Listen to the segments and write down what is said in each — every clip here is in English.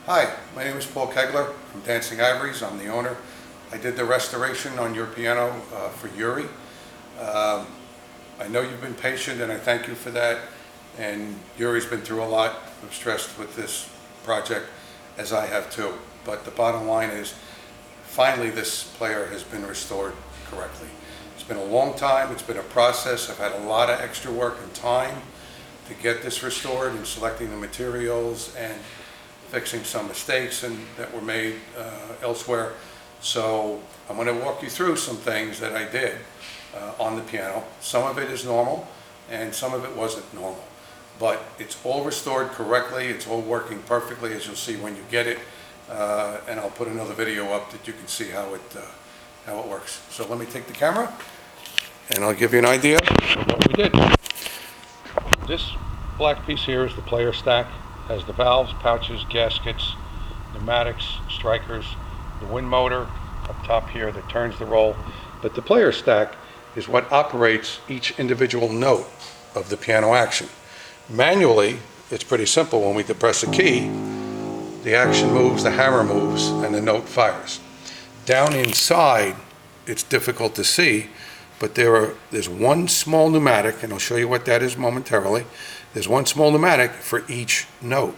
Hi, my name is Paul Kegler from Dancing Ivories. I'm the owner. I did the restoration on your piano for Yuri. Um, I know you've been patient and I thank you for that. And Yuri's been through a lot of stress with this project, as I have too. But the bottom line is, finally this player has been restored correctly. It's been a long time, it's been a process. I've had a lot of extra work and time to get this restored and selecting the materials and fixing some mistakes that were made elsewhere. So I'm going to walk you through some things that I did on the piano. Some of it is normal and some of it wasn't normal. But it's all restored correctly, it's all working perfectly, as you'll see when you get it. And I'll put another video up that you can see how it works. So let me take the camera and I'll give you an idea of what we did. This black piece here is the player stack. Has the valves, pouches, gaskets, pneumatics, strikers, the wind motor up top here that turns the roll. But the player stack is what operates each individual note of the piano action. Manually, it's pretty simple. When we depress a key, the action moves, the hammer moves, and the note fires. Down inside, it's difficult to see, but there's one small pneumatic, and I'll show you what that is momentarily. There's one small pneumatic for each note.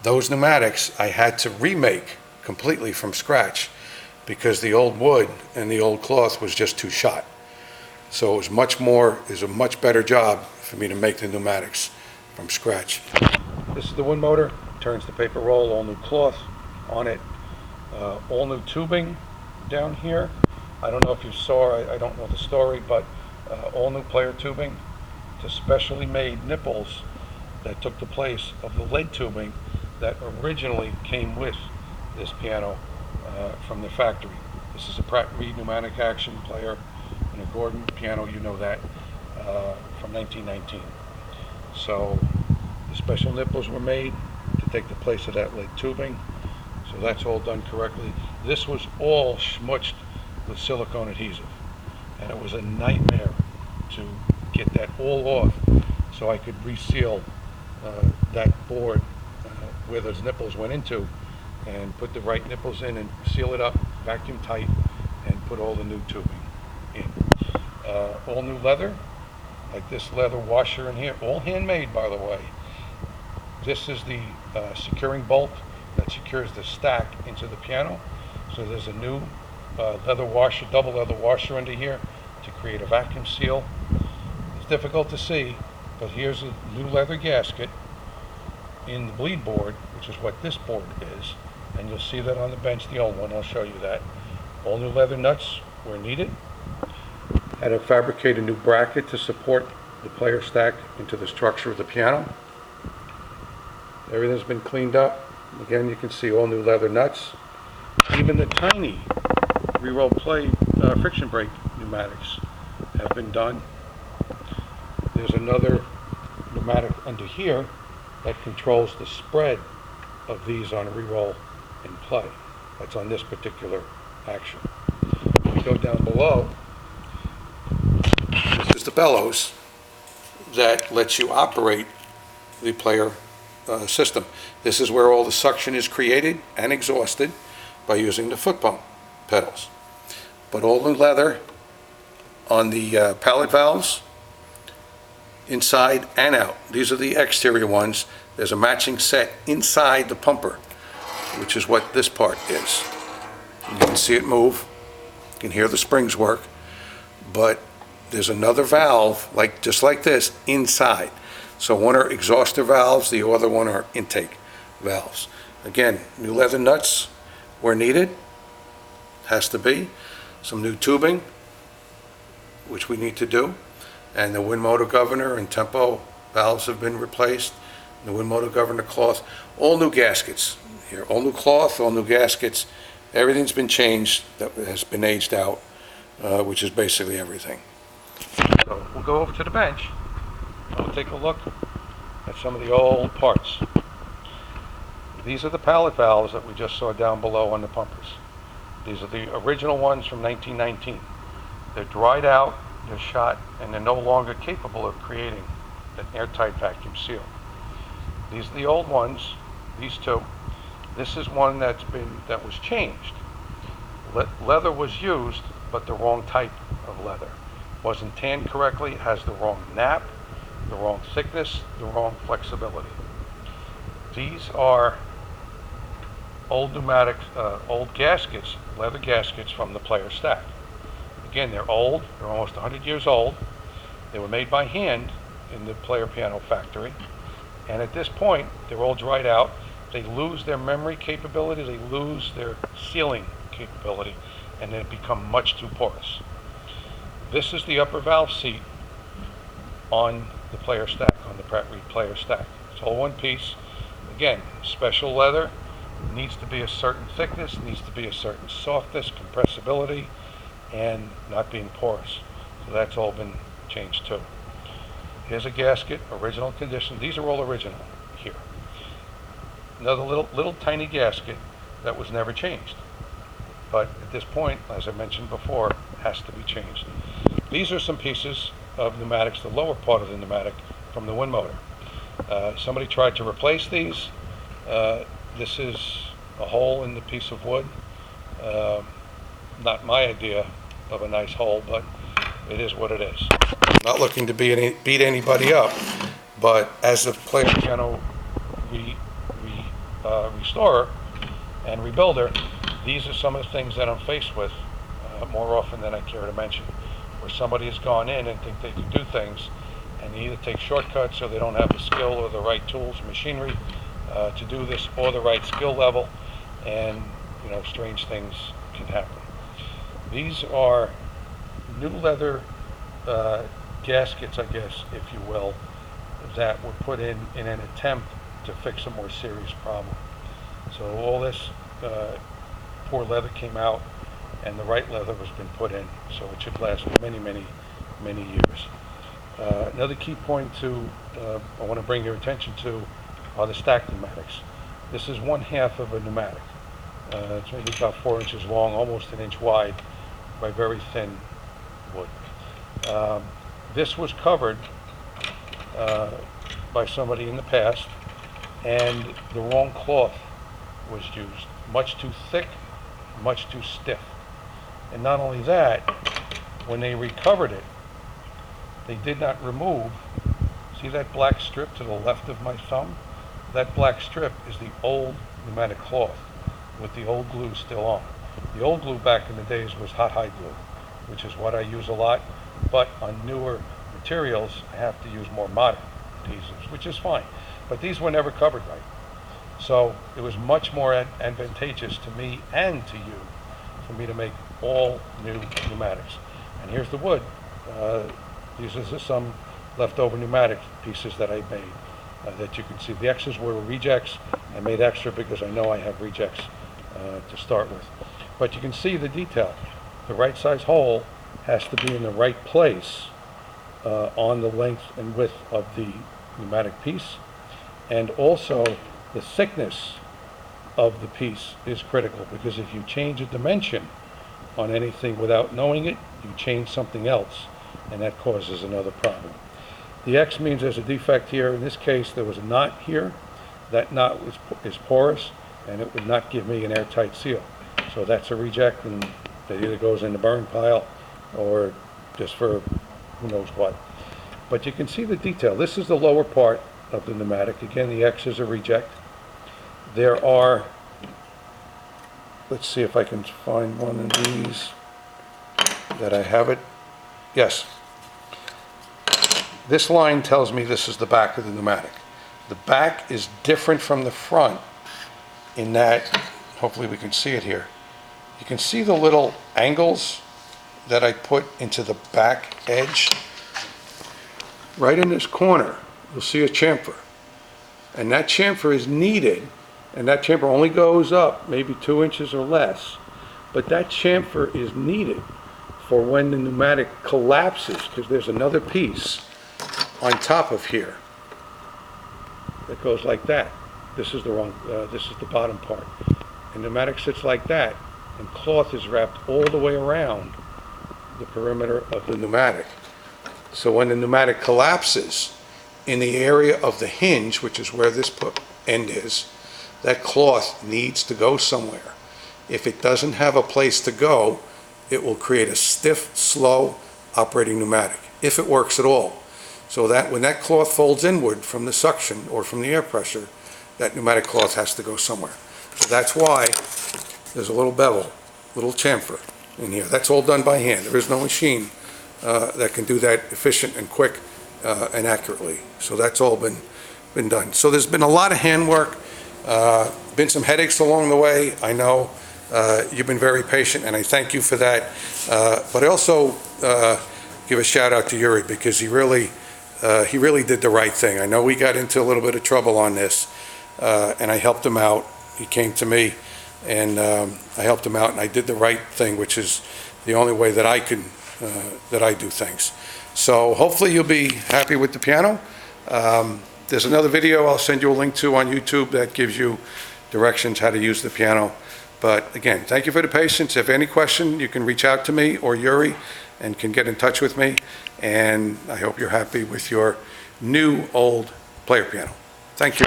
Those pneumatics I had to remake completely from scratch because the old wood and the old cloth was just too shot. So it was a much better job for me to make the pneumatics from scratch. This is the wind motor, turns the paper roll, all new cloth on it, all new tubing down here. I don't know if you saw, I don't know the story, but all new player tubing to specially made nipples that took the place of the lead tubing that originally came with this piano from the factory. This is a Pratt & Reed pneumatic action player and a Gordon piano, you know that, from 1919. So the special nipples were made to take the place of that lead tubing. So that's all done correctly. This was all schmutzed with silicone adhesive, and it was a nightmare to get that all off so I could reseal that board where those nipples went into and put the right nipples in and seal it up, vacuum tight, and put all the new tubing in. All new leather, like this leather washer in here, all handmade by the way. This is the securing bolt that secures the stack into the piano. So there's a new leather washer, double leather washer under here to create a vacuum seal. It's difficult to see, but here's a new leather gasket in the bleed board, which is what this board is, and you'll see that on the bench, the old one. I'll show you that. All new leather nuts where needed. Had to fabricate a new bracket to support the player stack into the structure of the piano. Everything's been cleaned up. Again, you can see all new leather nuts. Even the tiny re-roll play friction brake pneumatics have been done. There's another pneumatic under here that controls the spread of these on re-roll and play. That's on this particular action. When we go down below, this is the bellows that lets you operate the player system. This is where all the suction is created and exhausted by using the foot pump pedals. But all new leather on the pallet valves, inside and out. These are the exterior ones. There's a matching set inside the pumper, which is what this part is. You can see it move. You can hear the springs work. But there's another valve, just like this, inside. So one are exhauster valves, the other one are intake valves. Again, new leather nuts where needed. Has to be. Some new tubing, which we need to do. And the wind motor governor and tempo valves have been replaced. The wind motor governor cloth, all new gaskets here, all new cloth, all new gaskets. Everything's been changed that has been aged out, which is basically everything. So we'll go over to the bench. We'll take a look at some of the old parts. These are the pallet valves that we just saw down below on the pumpers. These are the original ones from 1919. They're dried out, they're shot, and they're no longer capable of creating an airtight vacuum seal. These are the old ones, these two. This is one that was changed. Leather was used, but the wrong type of leather. Wasn't tanned correctly, it has the wrong nap, the wrong thickness, the wrong flexibility. These are old pneumatics, old gaskets, leather gaskets from the player stack. Again, they're old, they're almost 100 years old. They were made by hand in the player piano factory. And at this point, they're all dried out. They lose their memory capability, they lose their sealing capability, and they become much too porous. This is the upper valve seat on the player stack, on the Pratt Reed player stack. It's all one piece. Again, special leather, needs to be a certain thickness, needs to be a certain softness, compressibility, and not being porous. So that's all been changed too. Here's a gasket, original condition. These are all original here. Another little tiny gasket that was never changed. But at this point, as I mentioned before, has to be changed. These are some pieces of pneumatics, the lower part of the pneumatic from the wind motor. Somebody tried to replace these. This is a hole in the piece of wood. Not my idea of a nice hole, but it is what it is. Not looking to beat anybody up, but as a player piano restorer and rebuilder, these are some of the things that I'm faced with more often than I care to mention, where somebody has gone in and think they can do things, and they either take shortcuts or they don't have the skill or the right tools, machinery to do this, or the right skill level, and strange things can happen. These are new leather gaskets, I guess, if you will, that were put in an attempt to fix a more serious problem. So all this poor leather came out, and the right leather has been put in, so it should last many, many, many years. Another key point I want to bring your attention to are the stack pneumatics. This is 1/2 of a pneumatic. It's maybe about 4 inches long, almost an inch wide, by very thin wood. This was covered by somebody in the past, and the wrong cloth was used. Much too thick, much too stiff. And not only that, when they recovered it, they did not remove, see that black strip to the left of my thumb? That black strip is the old pneumatic cloth with the old glue still on. The old glue back in the days was hot hide glue, which is what I use a lot, but on newer materials I have to use more modern adhesives, which is fine. But these were never covered right. So it was much more advantageous to me and to you for me to make all new pneumatics. And here's the wood. These are some leftover pneumatic pieces that I made that you can see. The X's were rejects. I made extra because I know I have rejects to start with. But you can see the detail. The right size hole has to be in the right place on the length and width of the pneumatic piece. And also the thickness of the piece is critical, because if you change a dimension on anything without knowing it, you change something else, and that causes another problem. The X means there's a defect here. In this case, there was a knot here. That knot is porous, and it would not give me an airtight seal. So that's a reject, and it either goes in the burn pile or just for who knows what. But you can see the detail. This is the lower part of the pneumatic. Again, the X is a reject. There are, let's see if I can find one of these that I have it. Yes. This line tells me this is the back of the pneumatic. The back is different from the front in that, hopefully we can see it here. You can see the little angles that I put into the back edge. Right in this corner, you'll see a chamfer. And that chamfer is needed, and that chamfer only goes up maybe 2 inches or less. But that chamfer is needed for when the pneumatic collapses, because there's another piece on top of here that goes like that. This is the bottom part. And pneumatic sits like that, and cloth is wrapped all the way around the perimeter of the pneumatic. So when the pneumatic collapses in the area of the hinge, which is where this end is, that cloth needs to go somewhere. If it doesn't have a place to go, it will create a stiff, slow operating pneumatic, if it works at all. So that when that cloth folds inward from the suction or from the air pressure, that pneumatic cloth has to go somewhere. So that's why there's a little bevel, little chamfer in here. That's all done by hand. There is no machine that can do that efficient and quick and accurately. So that's all been done. So there's been a lot of handwork, been some headaches along the way. I know you've been very patient, and I thank you for that. But I also give a shout out to Yuri, because he really did the right thing. I know we got into a little bit of trouble on this, and I helped him out. He came to me, and I helped him out, and I did the right thing, which is the only way that I can, that I do things. So hopefully you'll be happy with the piano. There's another video I'll send you a link to on YouTube that gives you directions how to use the piano. But again, thank you for the patience. If any question, you can reach out to me or Yuri and can get in touch with me. And I hope you're happy with your new old player piano. Thank you.